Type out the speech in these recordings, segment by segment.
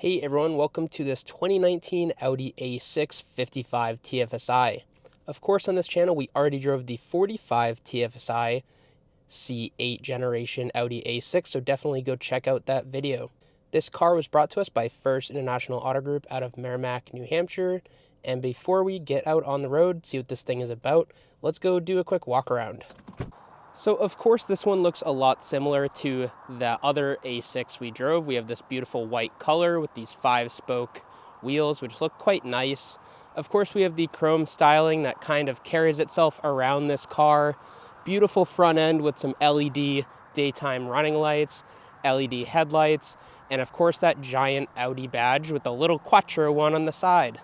Hey everyone, welcome to this 2019 Audi A6 55 TFSI. Of course, on this channel, we already drove the 45 TFSI C8 generation Audi A6, so definitely go check out that video. This car was brought to us by First International Auto Group out of Merrimack, New Hampshire. And before we get out on the road, see what this thing is about, let's go do a quick walk around. So of course this one looks a lot similar to the other A6 we drove. We have this beautiful white color with these 5-spoke wheels, which look quite nice. Of course we have the chrome styling that kind of carries itself around this car. Beautiful front end with some LED daytime running lights, LED headlights, and of course that giant Audi badge with the little Quattro one on the side.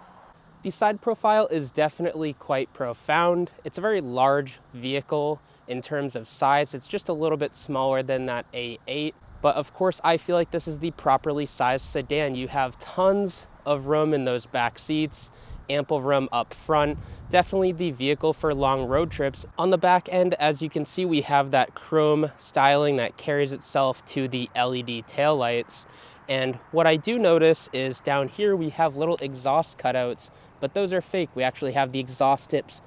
The side profile is definitely quite profound. It's a very large vehicle in terms of size. It's just a little bit smaller than that A8. But of course, I feel like this is the properly sized sedan. You have tons of room in those back seats, ample room up front. Definitely the vehicle for long road trips. On the back end, as you can see, we have that chrome styling that carries itself to the LED taillights. And what I do notice is down here we have little exhaust cutouts, but those are fake. We actually have the exhaust tips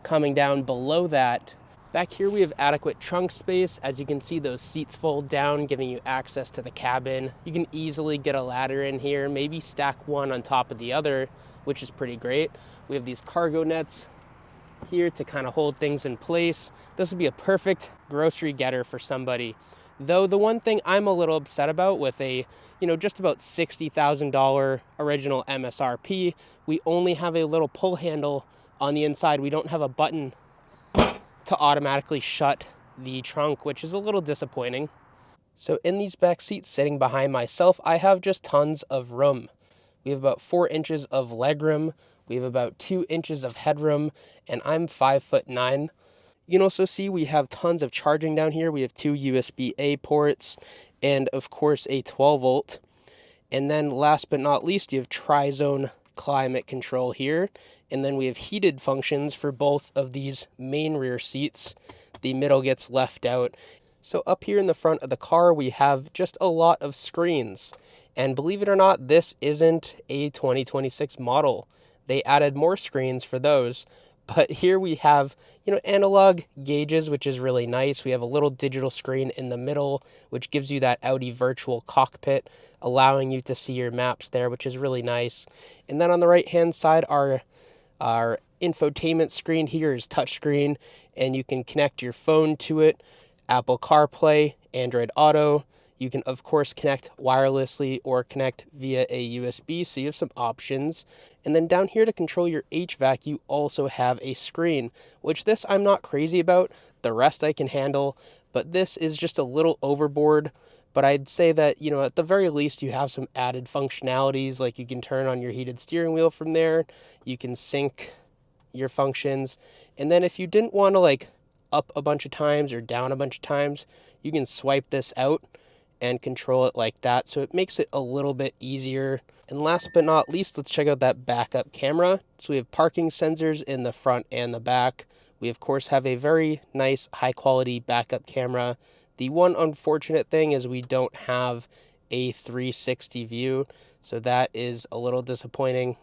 coming down below that. Back here we have adequate trunk space. As you can see, those seats fold down, giving you access to the cabin. You can easily get a ladder in here, maybe stack one on top of the other, which is pretty great. We have these cargo nets here to kind of hold things in place. This would be a perfect grocery getter for somebody. Though the one thing I'm a little upset about with a, just about $60,000 original MSRP, we only have a little pull handle on the inside. We don't have a button to automatically shut the trunk, which is a little disappointing. So in these back seats sitting behind myself, I have just tons of room. We have about 4 inches of legroom. We have about 2 inches of headroom, and I'm 5'9". You can also see we have tons of charging down here. We have 2 USB-A ports and of course a 12 volt. And then last but not least, you have tri-zone climate control here. And then we have heated functions for both of these main rear seats. The middle gets left out. So up here in the front of the car, we have just a lot of screens. And believe it or not, this isn't a 2026 model. They added more screens for those. But here we have, analog gauges, which is really nice. We have a little digital screen in the middle, which gives you that Audi virtual cockpit, allowing you to see your maps there, which is really nice. And then on the right-hand side, our infotainment screen here is touchscreen, and you can connect your phone to it, Apple CarPlay, Android Auto. You can, of course, connect wirelessly or connect via a USB, so you have some options. And then down here to control your HVAC, you also have a screen, which this I'm not crazy about. The rest I can handle, but this is just a little overboard. But I'd say that, at the very least, you have some added functionalities, like you can turn on your heated steering wheel from there. You can sync your functions. And then if you didn't want to, up a bunch of times or down a bunch of times, you can swipe this out and control it like that, so it makes it a little bit easier. And last but not least, let's check out that backup camera. So we have parking sensors in the front and the back. We of course have a very nice high quality backup camera. The one unfortunate thing is we don't have a 360 view, so that is a little disappointing.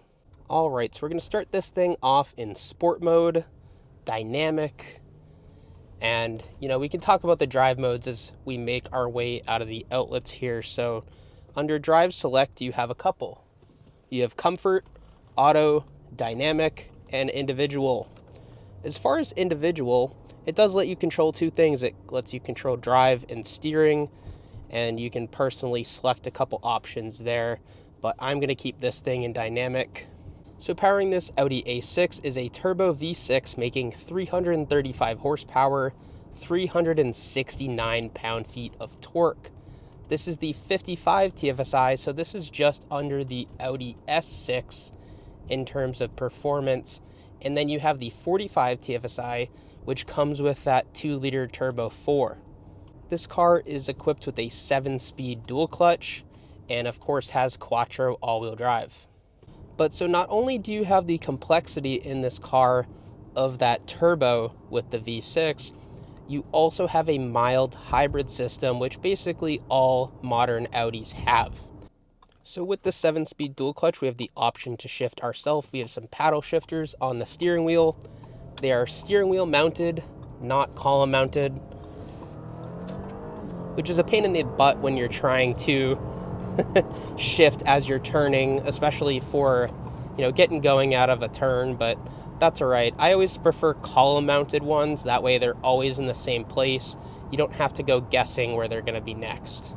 All right, so we're going to start this thing off in sport mode, dynamic, and, we can talk about the drive modes as we make our way out of the outlets here. So under drive select, you have a couple. You have comfort, auto, dynamic, and individual. As far as individual, it does let you control 2 things. It lets you control drive and steering, and you can personally select a couple options there, but I'm going to keep this thing in dynamic. So powering this Audi A6 is a turbo V6 making 335 horsepower, 369 pound-feet of torque. This is the 55 TFSI, so this is just under the Audi S6 in terms of performance. And then you have the 45 TFSI, which comes with that 2-liter turbo 4. This car is equipped with a 7-speed dual clutch and of course has Quattro all-wheel drive. But so not only do you have the complexity in this car of that turbo with the V6, you also have a mild hybrid system, which basically all modern Audis have. So with the 7-speed dual clutch, we have the option to shift ourselves. We have some paddle shifters on the steering wheel. They are steering wheel mounted, not column mounted, which is a pain in the butt when you're trying to shift as you're turning, especially for, getting going out of a turn, but that's all right. I always prefer column mounted ones. That way they're always in the same place. You don't have to go guessing where they're going to be next.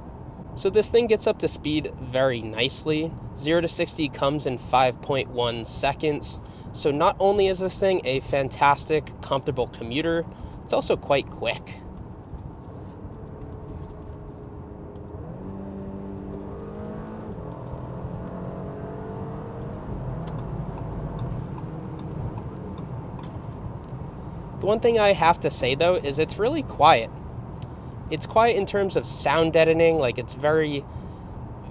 So this thing gets up to speed very nicely. 0 to 60 comes in 5.1 seconds. So not only is this thing a fantastic, comfortable commuter, it's also quite quick. The one thing I have to say though is it's really quiet. It's quiet in terms of sound deadening, like it's very,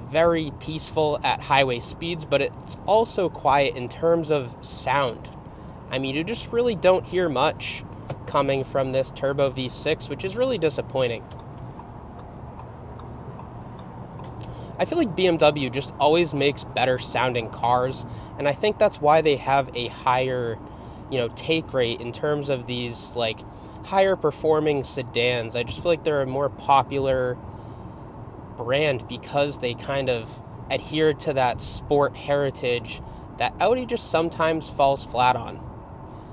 very peaceful at highway speeds, but it's also quiet in terms of sound. I mean, you just really don't hear much coming from this turbo V6, which is really disappointing. I feel like BMW just always makes better sounding cars, and I think that's why they have a higher, take rate in terms of these like higher performing sedans. I just feel like they're a more popular brand because they kind of adhere to that sport heritage that Audi just sometimes falls flat on.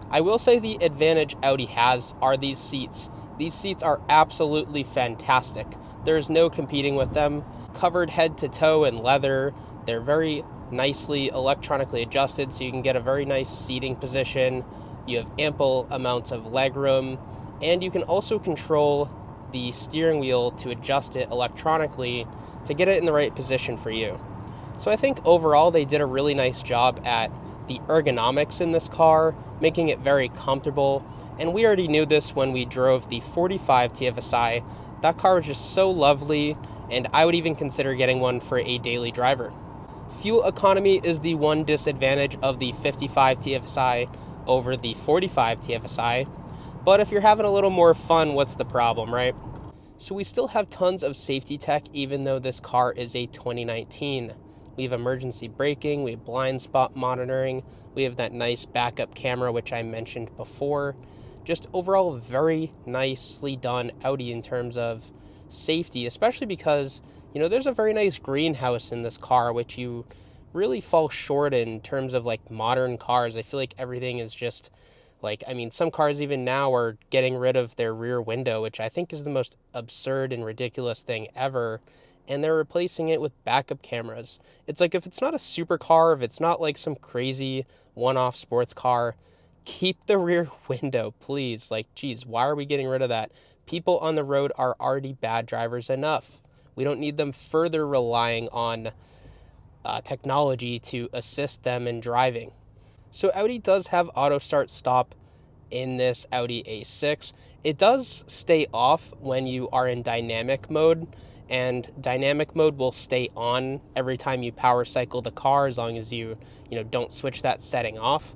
I will say the advantage Audi has are these seats. These seats are absolutely fantastic. There's no competing with them. Covered head to toe in leather. They're very nicely electronically adjusted, so you can get a very nice seating position. You have ample amounts of legroom, and you can also control the steering wheel to adjust it electronically to get it in the right position for you. So I think overall they did a really nice job at the ergonomics in this car, making it very comfortable. And we already knew this when we drove the 45 TFSI. That car was just so lovely, and I would even consider getting one for a daily driver. Fuel economy is the one disadvantage of the 55 TFSI over the 45 TFSI. But if you're having a little more fun, what's the problem, right? So we still have tons of safety tech, even though this car is a 2019. We have emergency braking, we have blind spot monitoring, we have that nice backup camera, which I mentioned before. Just overall, very nicely done Audi in terms of safety, especially because, there's a very nice greenhouse in this car, which you really fall short in terms of like modern cars. I feel like everything is just some cars even now are getting rid of their rear window, which I think is the most absurd and ridiculous thing ever. And they're replacing it with backup cameras. It's like, if it's not a supercar, if it's not like some crazy one-off sports car, keep the rear window, please. Like, geez, why are we getting rid of that? People on the road are already bad drivers enough. We don't need them further relying on technology to assist them in driving. So Audi does have auto start stop in this Audi A6. It does stay off when you are in dynamic mode, and dynamic mode will stay on every time you power cycle the car, as long as you don't switch that setting off.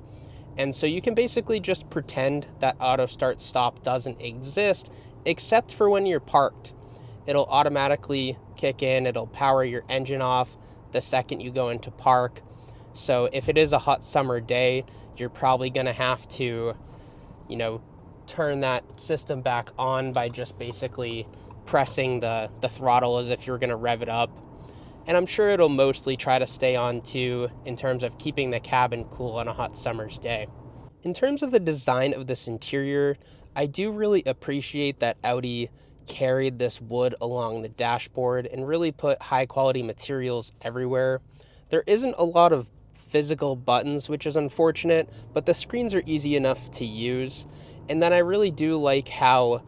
And so you can basically just pretend that auto start stop doesn't exist, except for when you're parked. It'll automatically kick in, it'll power your engine off the second you go into park. So if it is a hot summer day, you're probably going to have to, turn that system back on by just basically pressing the throttle as if you're going to rev it up. And I'm sure it'll mostly try to stay on too, in terms of keeping the cabin cool on a hot summer's day. In terms of the design of this interior, I do really appreciate that Audi carried this wood along the dashboard and really put high quality materials everywhere. There isn't a lot of physical buttons, which is unfortunate, but the screens are easy enough to use. And then I really do like how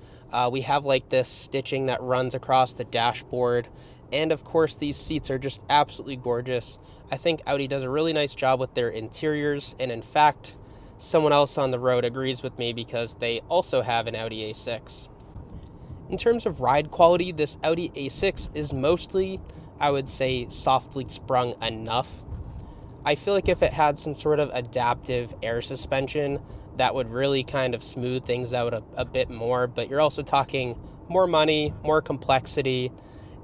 we have like this stitching that runs across the dashboard. And of course, these seats are just absolutely gorgeous. I think Audi does a really nice job with their interiors. And in fact, someone else on the road agrees with me because they also have an Audi A6. In terms of ride quality, this Audi A6 is mostly, I would say, softly sprung enough. I feel like if it had some sort of adaptive air suspension, that would really kind of smooth things out a bit more, but you're also talking more money, more complexity,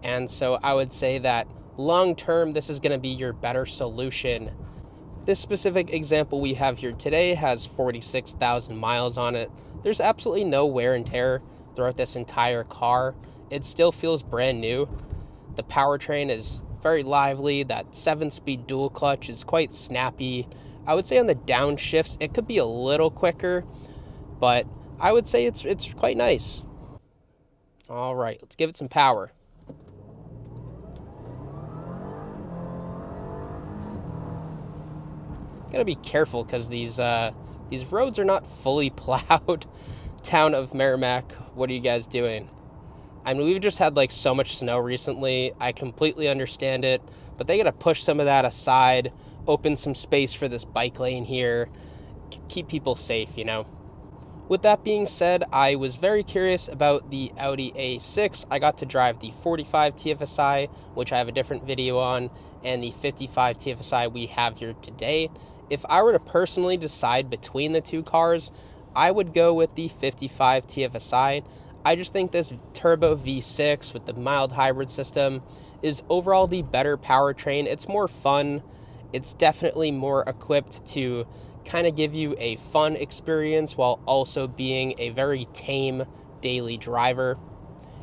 and so I would say that long term, this is going to be your better solution. This specific example we have here today has 46,000 miles on it. There's absolutely no wear and tear throughout this entire car. It still feels brand new. The powertrain is very lively. That 7-speed dual clutch is quite snappy. I would say on the downshifts, it could be a little quicker, but I would say it's quite nice. All right, let's give it some power. Gotta be careful because these roads are not fully plowed. Town of Merrimack, what are you guys doing? I mean, we've just had like so much snow recently. I completely understand it, but they gotta push some of that aside, open some space for this bike lane here, keep people safe, you know? With that being said, I was very curious about the Audi A6. I got to drive the 45 TFSI, which I have a different video on, and the 55 TFSI we have here today. If I were to personally decide between the two cars, I would go with the 55 TFSI. I just think this turbo V6 with the mild hybrid system is overall the better powertrain. It's more fun. It's definitely more equipped to kind of give you a fun experience while also being a very tame daily driver.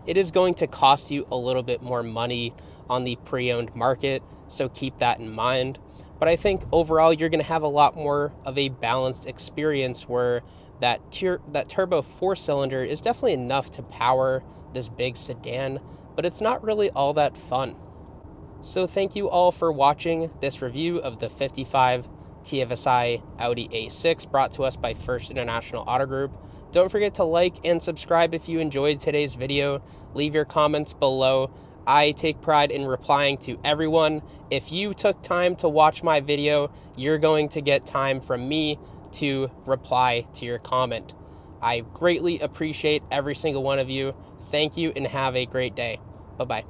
It is going to cost you a little bit more money on the pre-owned market, so keep that in mind. But I think overall you're going to have a lot more of a balanced experience where that turbo 4-cylinder is definitely enough to power this big sedan, but it's not really all that fun. So thank you all for watching this review of the 55 TFSI Audi A6 brought to us by First International Auto Group. Don't forget to like and subscribe if you enjoyed today's video. Leave your comments below. I take pride in replying to everyone. If you took time to watch my video, you're going to get time from me to reply to your comment. I greatly appreciate every single one of you. Thank you and have a great day. Bye-bye.